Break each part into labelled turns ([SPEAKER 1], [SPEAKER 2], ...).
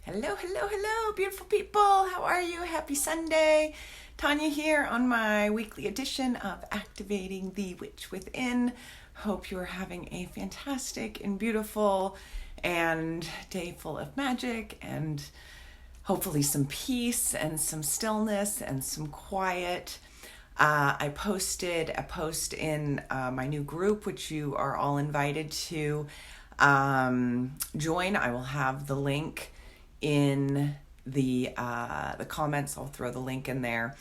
[SPEAKER 1] Hello, hello, hello, beautiful people. How are you? Happy Sunday. Tanya here on my weekly edition of Activating the Witch Within. Hope you're having a fantastic and beautiful and day full of magic and hopefully some peace and some stillness and some quiet. I posted a post in my new group, which you are all invited to join. I will have the link in the comments. I'll throw the link in there.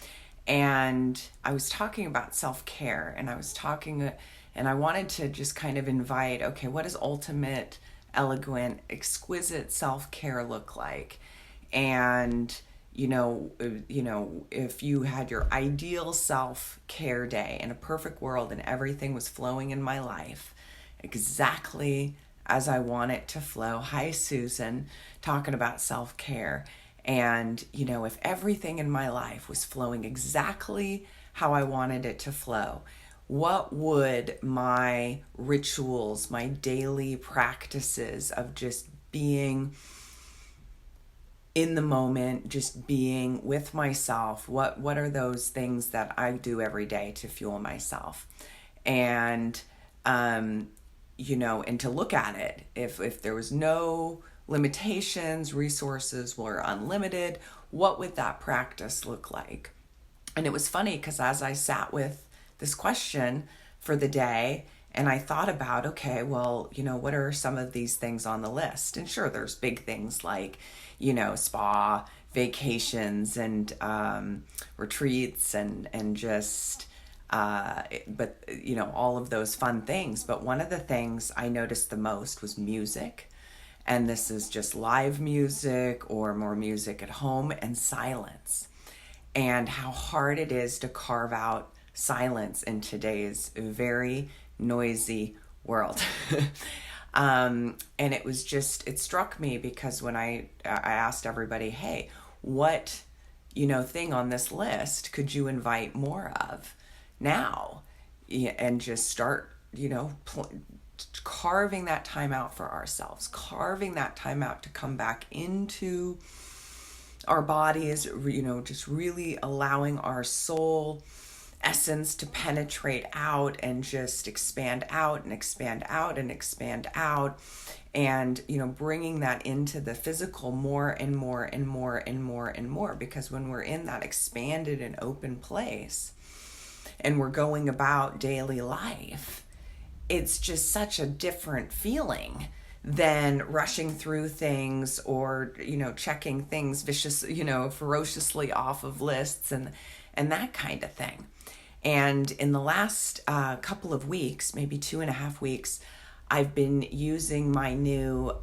[SPEAKER 1] And I was talking about self-care, and I wanted to just kind of invite, okay, what does ultimate, elegant, exquisite self-care look like? And if you had your ideal self-care day in a perfect world and everything was flowing in my life exactly as I want it to flow. Hi, Susan, talking about self-care. And, if everything in my life was flowing exactly how I wanted it to flow, what would my rituals, my daily practices of just being in the moment, just being with myself, what are those things that I do every day to fuel myself? And and to look at it, if there was no limitations, resources were unlimited, what would that practice look like? And it was funny because as I sat with this question for the day and I thought about, okay, well, what are some of these things on the list? And sure, there's big things like, spa, vacations, and retreats, and just but all of those fun things. But one of the things I noticed the most was music, and this is just live music or more music at home, and silence, and how hard it is to carve out silence in today's very noisy world. And it struck me because when I asked everybody, hey, what thing on this list could you invite more of now? And just start carving that time out for ourselves, carving that time out to come back into our bodies, just really allowing our soul essence to penetrate out and just expand out and expand out and expand out, and bringing that into the physical more and more and more and more and more, because when we're in that expanded and open place and we're going about daily life, it's just such a different feeling than rushing through things or checking things ferociously off of lists and that kind of thing. And in the last couple of weeks, maybe 2.5 weeks, I've been using my new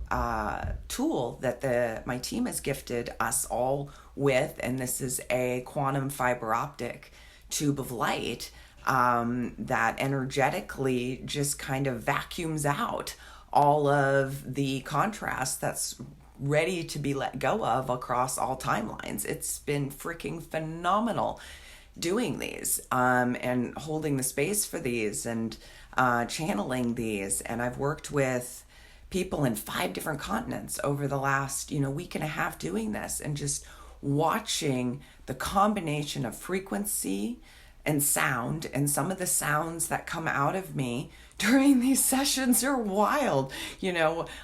[SPEAKER 1] tool that my team has gifted us all with, and this is a quantum fiber optic tube of light that energetically just kind of vacuums out all of the contrast that's ready to be let go of across all timelines. It's been freaking phenomenal doing these and holding the space for these and channeling these. And I've worked with people in 5 different continents over the last week and a half doing this, and just watching the combination of frequency and sound, and some of the sounds that come out of me during these sessions are wild.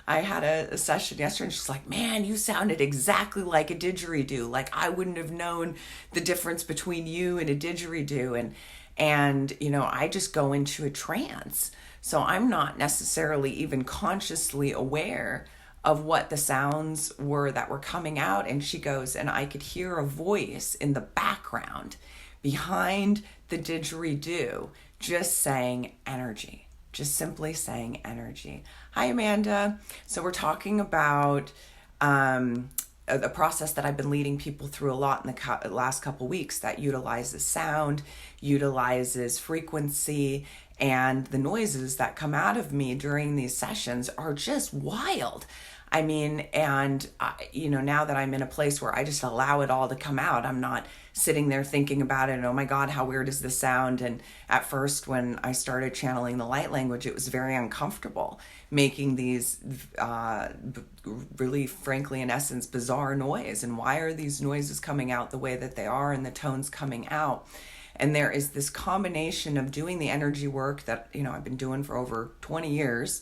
[SPEAKER 1] I had a session yesterday and she's like, man, you sounded exactly like a didgeridoo. Like I wouldn't have known the difference between you and a didgeridoo. And I just go into a trance. So I'm not necessarily even consciously aware of what the sounds were that were coming out. And she goes, and I could hear a voice in the background behind the didgeridoo just saying energy, just simply saying energy. Hi, Amanda. So we're talking about the process that I've been leading people through a lot in the last couple weeks that utilizes sound, utilizes frequency, and the noises that come out of me during these sessions are just wild. I mean, and now that I'm in a place where I just allow it all to come out, I'm not sitting there thinking about it and, oh my God, how weird does this sound? And at first, when I started channeling the light language, it was very uncomfortable making these really, frankly, in essence, bizarre noise. And why are these noises coming out the way that they are and the tones coming out? And there is this combination of doing the energy work that, I've been doing for over 20 years,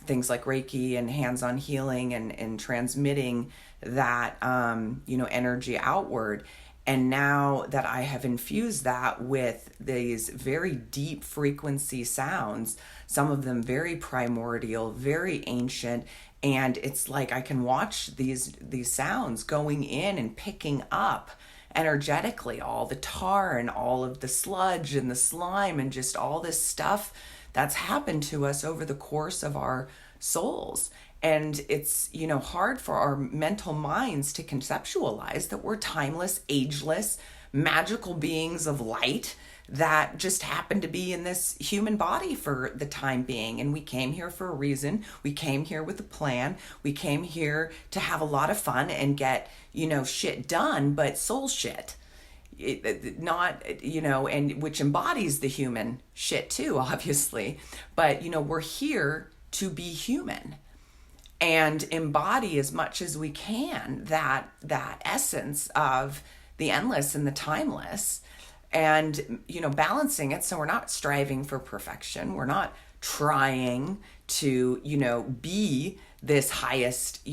[SPEAKER 1] things like Reiki and hands-on healing and transmitting that, energy outward. And now that I have infused that with these very deep frequency sounds, some of them very primordial, very ancient, and it's like I can watch these sounds going in and picking up energetically all the tar and all of the sludge and the slime and just all this stuff that's happened to us over the course of our souls. And it's, hard for our mental minds to conceptualize that we're timeless, ageless, magical beings of light that just happen to be in this human body for the time being. And we came here for a reason. We came here with a plan. We came here to have a lot of fun and get, shit done, but soul shit. And which embodies the human shit too, obviously. But, we're here to be human and embody as much as we can that essence of the endless and the timeless, and balancing it so we're not striving for perfection, we're not trying to be this highest,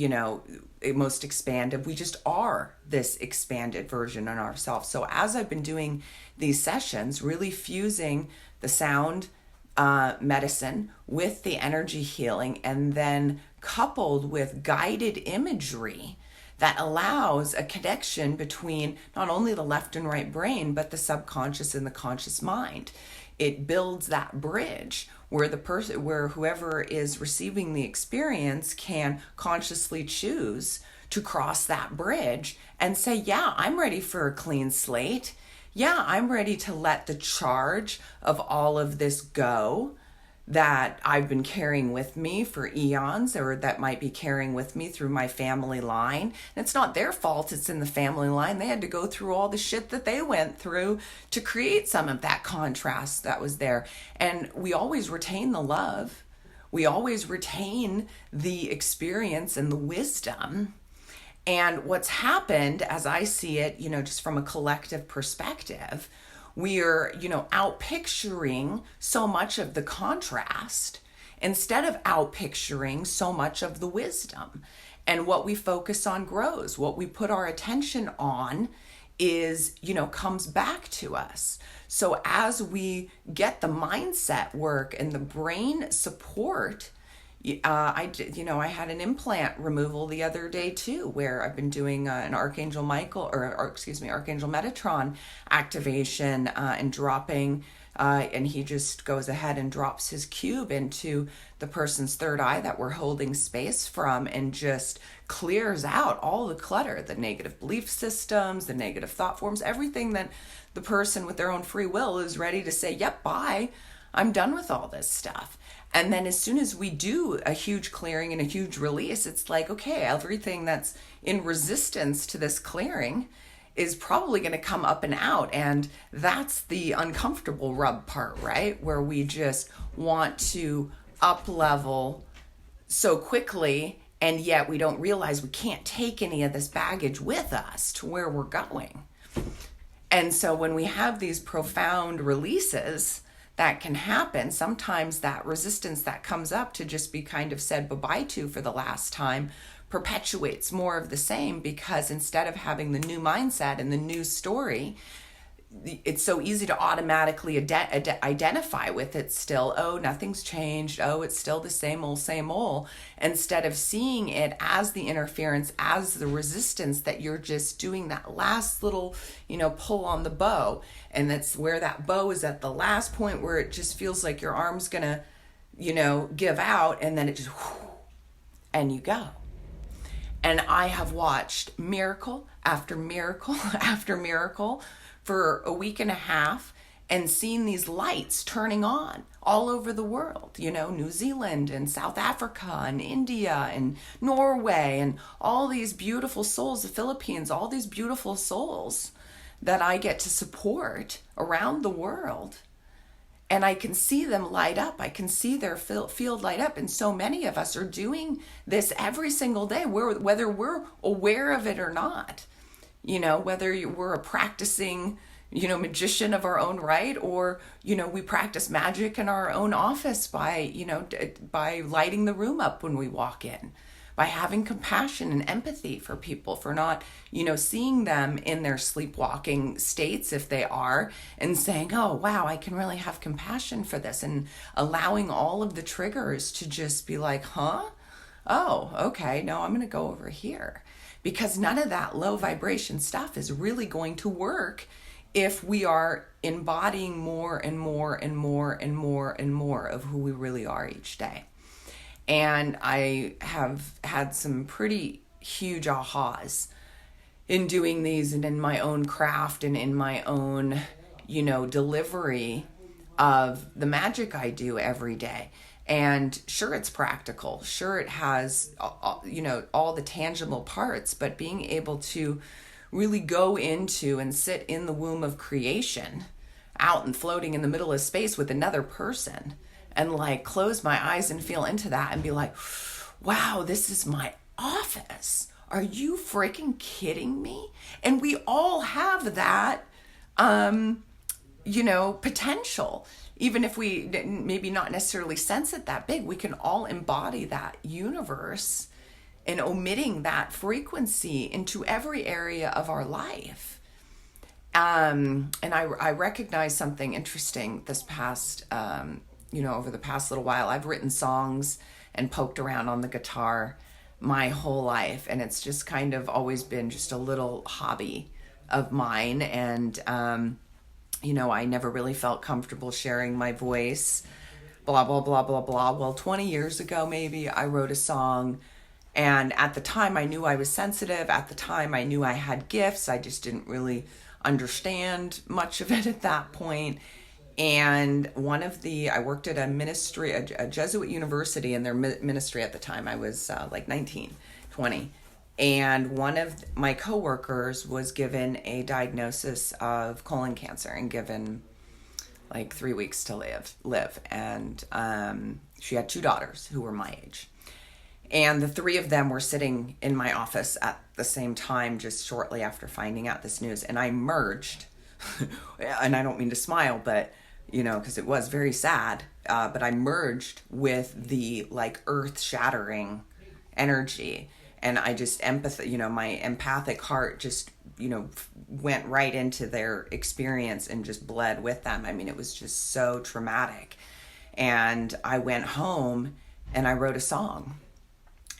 [SPEAKER 1] most expanded. We just are this expanded version of ourselves. So as I've been doing these sessions, really fusing the sound medicine with the energy healing, and then coupled with guided imagery that allows a connection between not only the left and right brain, but the subconscious and the conscious mind. It builds that bridge where where whoever is receiving the experience can consciously choose to cross that bridge and say, yeah, I'm ready for a clean slate. Yeah, I'm ready to let the charge of all of this go that I've been carrying with me for eons, or that might be carrying with me through my family line. And it's not their fault, it's in the family line. They had to go through all the shit that they went through to create some of that contrast that was there. And we always retain the love. We always retain the experience and the wisdom. And what's happened, as I see it, just from a collective perspective, we're, out picturing so much of the contrast instead of out picturing so much of the wisdom. And what we focus on grows. What we put our attention on is, comes back to us. So as we get the mindset work and the brain support, I had an implant removal the other day too, where I've been doing an Archangel Metatron activation and dropping, and he just goes ahead and drops his cube into the person's third eye that we're holding space from, and just clears out all the clutter, the negative belief systems, the negative thought forms, everything that the person with their own free will is ready to say, yep, bye, I'm done with all this stuff. And then as soon as we do a huge clearing and a huge release, it's like, okay, everything that's in resistance to this clearing is probably going to come up and out. And that's the uncomfortable rub part, right? Where we just want to up level so quickly, and yet we don't realize we can't take any of this baggage with us to where we're going. And so when we have these profound releases that can happen, sometimes that resistance that comes up to just be kind of said bye-bye to for the last time perpetuates more of the same, because instead of having the new mindset and the new story, it's so easy to automatically identify with it still. Oh, nothing's changed. Oh, it's still the same old, instead of seeing it as the interference, as the resistance, that you're just doing that last little, pull on the bow. And that's where that bow is at the last point where it just feels like your arm's gonna, give out, and then it just, and you go. And I have watched miracle after miracle after miracle for a week and a half, and seen these lights turning on all over the world, New Zealand and South Africa and India and Norway and all these beautiful souls, the Philippines, all these beautiful souls that I get to support around the world. And I can see them light up. I can see their field light up. And so many of us are doing this every single day, whether we're aware of it or not. Whether we're a practicing, magician of our own right, or, we practice magic in our own office by lighting the room up when we walk in, by having compassion and empathy for people, for not, seeing them in their sleepwalking states if they are, and saying, oh, wow, I can really have compassion for this, and allowing all of the triggers to just be like, huh? Oh, okay, no, I'm going to go over here. Because none of that low vibration stuff is really going to work if we are embodying more and more and more and more and more of who we really are each day. And I have had some pretty huge ahas in doing these, and in my own craft and in my own, delivery of the magic I do every day. And sure, it's practical. Sure, it has, all the tangible parts, but being able to really go into and sit in the womb of creation, out and floating in the middle of space with another person, and like close my eyes and feel into that and be like, wow, this is my office. Are you freaking kidding me? And we all have that, potential. Even if we maybe not necessarily sense it that big, we can all embody that universe and omitting that frequency into every area of our life. And I recognize something interesting this past, over the past little while. I've written songs and poked around on the guitar my whole life, and it's just kind of always been just a little hobby of mine. And I never really felt comfortable sharing my voice, blah, blah, blah, blah, blah. Well, 20 years ago, maybe, I wrote a song, and at the time I knew I was sensitive. At the time I knew I had gifts. I just didn't really understand much of it at that point. And I worked at a ministry, a Jesuit university, in their ministry at the time. I was like 19, 20. And one of my coworkers was given a diagnosis of colon cancer and given like 3 weeks to live. And she had 2 daughters who were my age. And the 3 of them were sitting in my office at the same time, just shortly after finding out this news. And I merged, and I don't mean to smile, but, because it was very sad, but I merged with the like earth-shattering energy. And I just my empathic heart just, went right into their experience and just bled with them. I mean, it was just so traumatic. And I went home and I wrote a song.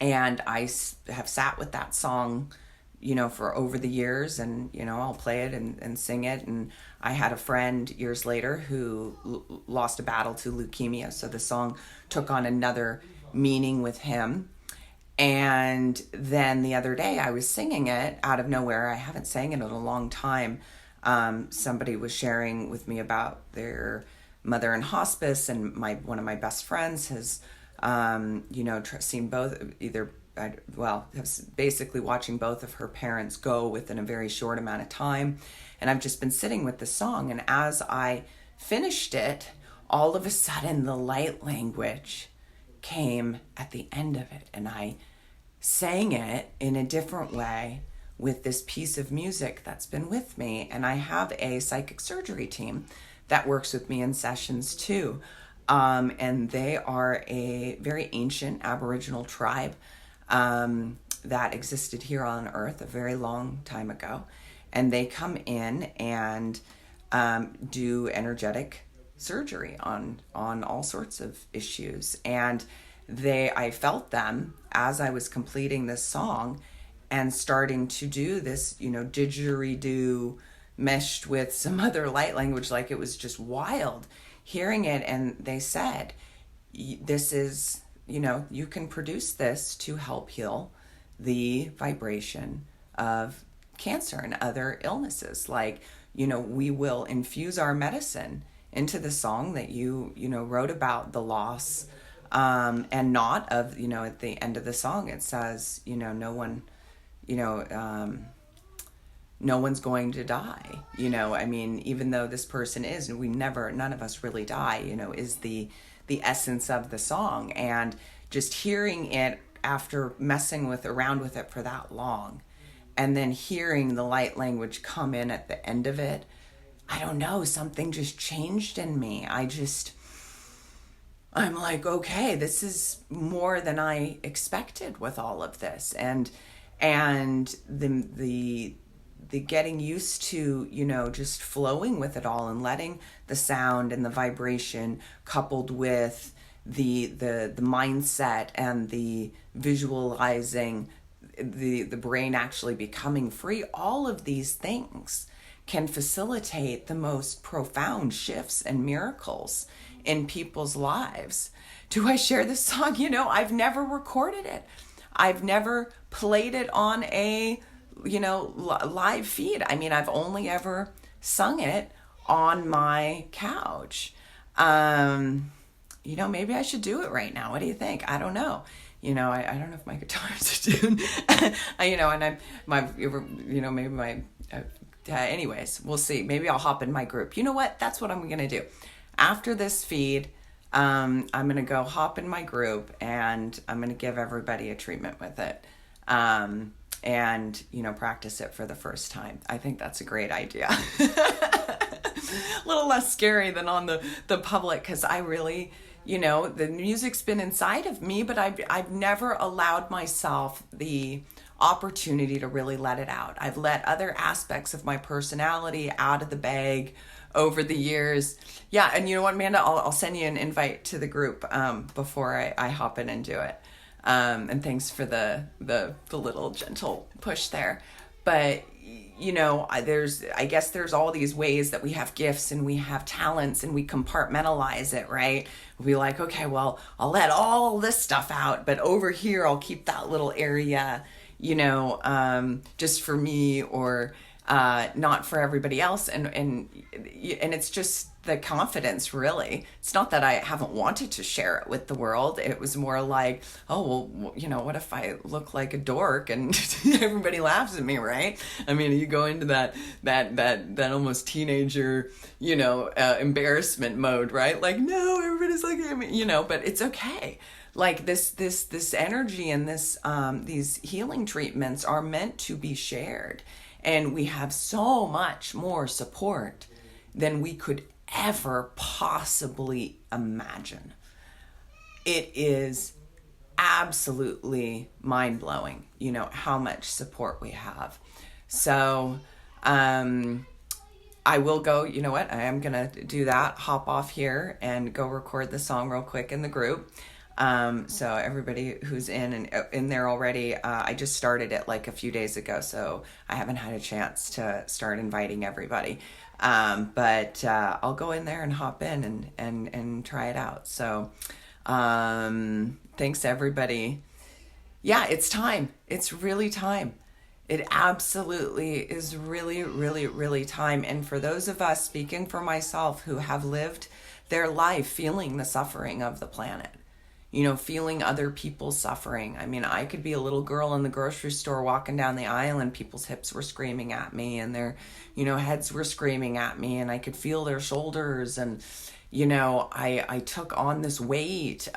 [SPEAKER 1] And I have sat with that song, for over the years, and, I'll play it and sing it. And I had a friend years later who lost a battle to leukemia. So the song took on another meaning with him. And then the other day I was singing it out of nowhere. I haven't sang it in a long time. Somebody was sharing with me about their mother in hospice, and one of my best friends has, seen both basically watching both of her parents go within a very short amount of time. And I've just been sitting with the song. And as I finished it, all of a sudden the light language came at the end of it, and I sang it in a different way with this piece of music that's been with me. And I have a psychic surgery team that works with me in sessions too, and they are a very ancient Aboriginal tribe that existed here on Earth a very long time ago. And they come in and do energetic surgery on all sorts of issues. And I felt them as I was completing this song and starting to do this, didgeridoo meshed with some other light language. Like, it was just wild hearing it. And they said, this is, you can produce this to help heal the vibration of cancer and other illnesses. Like, we will infuse our medicine into the song that you wrote about the loss, and not of, at the end of the song, it says, no one, no one's going to die. I mean, even though this person is, and none of us really die, is the essence of the song. And just hearing it after messing around with it for that long, and then hearing the light language come in at the end of it, I don't know, something just changed in me. I'm like, okay, this is more than I expected with all of this. And the getting used to, just flowing with it all and letting the sound and the vibration, coupled with the mindset and the visualizing, the brain actually becoming free, all of these things can facilitate the most profound shifts and miracles in people's lives. Do I share this song? I've never recorded it. I've never played it on a, live feed. I mean, I've only ever sung it on my couch. Maybe I should do it right now. What do you think? I don't know. I don't know if my guitar's a tune. Anyways, we'll see. Maybe I'll hop in my group. You know what? That's what I'm going to do. After this feed, I'm going to go hop in my group, and I'm going to give everybody a treatment with it. And practice it for the first time. I think that's a great idea. A little less scary than on the public, because I really, the music's been inside of me, but I've never allowed myself the opportunity to really let it out. I've let other aspects of my personality out of the bag over the years. Yeah, and you know what, Amanda? I'll send you an invite to the group before I hop in and do it. And thanks for the little gentle push there. But I guess there's all these ways that we have gifts and we have talents, and we compartmentalize it, right? We'll be like, okay, well, I'll let all this stuff out, but over here I'll keep that little area, just for me, or not for everybody else. And it's just the confidence, really. It's not that I haven't wanted to share it with the world. It was more like, oh, well, what if I look like a dork and everybody laughs at me, right? I mean, you go into that almost teenager, embarrassment mode, right? Like, no, everybody's looking at me, but it's okay. Like this energy and these healing treatments are meant to be shared. And we have so much more support than we could ever possibly imagine. It is absolutely mind-blowing, how much support we have. So I will go, I am going to do that, hop off here and go record the song real quick in the group. So everybody who's in there already, I just started it like a few days ago, so I haven't had a chance to start inviting everybody. But I'll go in there and hop in and try it out. So thanks everybody. Yeah, it's time. It's really time. It absolutely is really, really, really time. And for those of us, speaking for myself, who have lived their life feeling the suffering of the planet, feeling other people's suffering. I mean, I could be a little girl in the grocery store walking down the aisle, and people's hips were screaming at me, and their, heads were screaming at me, and I could feel their shoulders. And, I took on this weight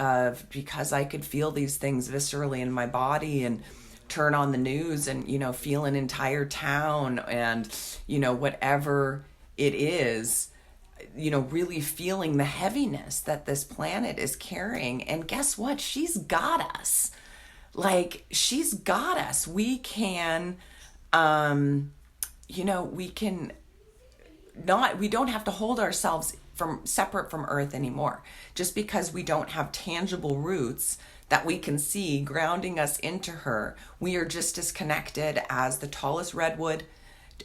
[SPEAKER 1] because I could feel these things viscerally in my body, and turn on the news and, feel an entire town and, whatever it is, really feeling the heaviness that this planet is carrying. And guess what? She's got us. She's got us. We can, we don't have to hold ourselves separate from Earth anymore. Just because we don't have tangible roots that we can see grounding us into her, we are just as connected as the tallest redwood,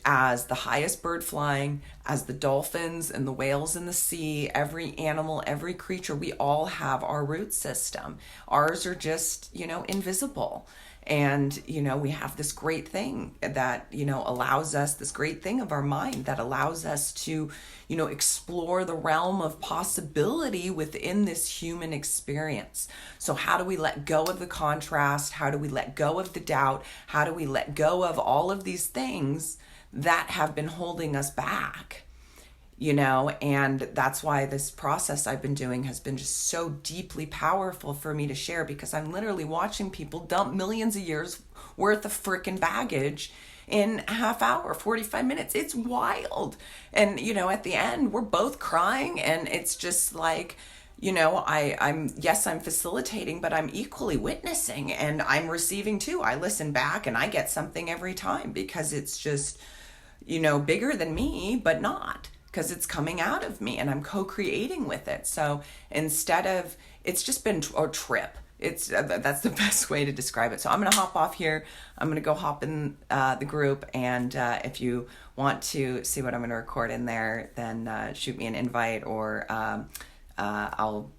[SPEAKER 1] as the highest bird flying, as the dolphins and the whales in the sea, every animal, every creature. We all have our root system. Ours are just, invisible. And, we have this great thing that, allows us, this great thing of our mind that allows us to, explore the realm of possibility within this human experience. So how do we let go of the contrast? How do we let go of the doubt? How do we let go of all of these things that have been holding us back? And that's why this process I've been doing has been just so deeply powerful for me to share, because I'm literally watching people dump millions of years worth of freaking baggage in a half hour, 45 minutes. It's wild. And, at the end, we're both crying, and it's just like, I'm facilitating, but I'm equally witnessing, and I'm receiving too. I listen back and I get something every time, because it's just, bigger than me, but not, because it's coming out of me and I'm co-creating with it. So instead of, it's just been a trip. It's that's the best way to describe it. So I'm going to hop off here. I'm going to go hop in the group. And if you want to see what I'm going to record in there, then shoot me an invite, or I'll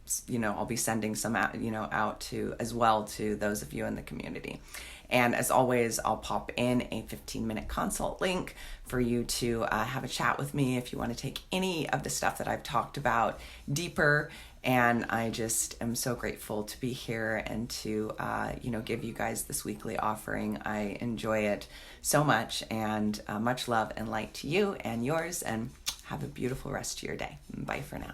[SPEAKER 1] be sending some out to as well to those of you in the community. And as always, I'll pop in a 15-minute consult link for you to have a chat with me if you want to take any of the stuff that I've talked about deeper. And I just am so grateful to be here and to, give you guys this weekly offering. I enjoy it so much, and much love and light to you and yours, and have a beautiful rest of your day. Bye for now.